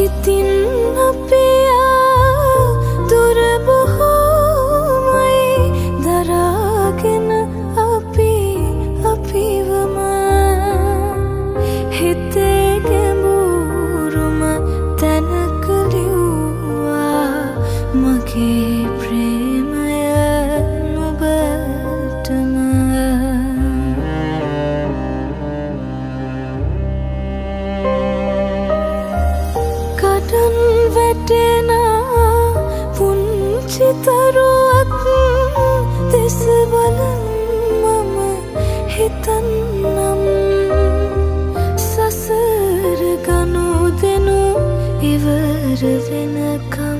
ඉතින් අපි දුර බොහෝමයි දරාගෙන අපි අපිවම හිතේ ගැඹුරුම තැනක ලිව්වා මගේ ප්‍රේමය නුඹටම. කඩන් වැටෙන පුංචි තරුවක් දෙස බලන් මම හිතන්නම් සසර ගනුදෙනු ඉවර වෙනකම්.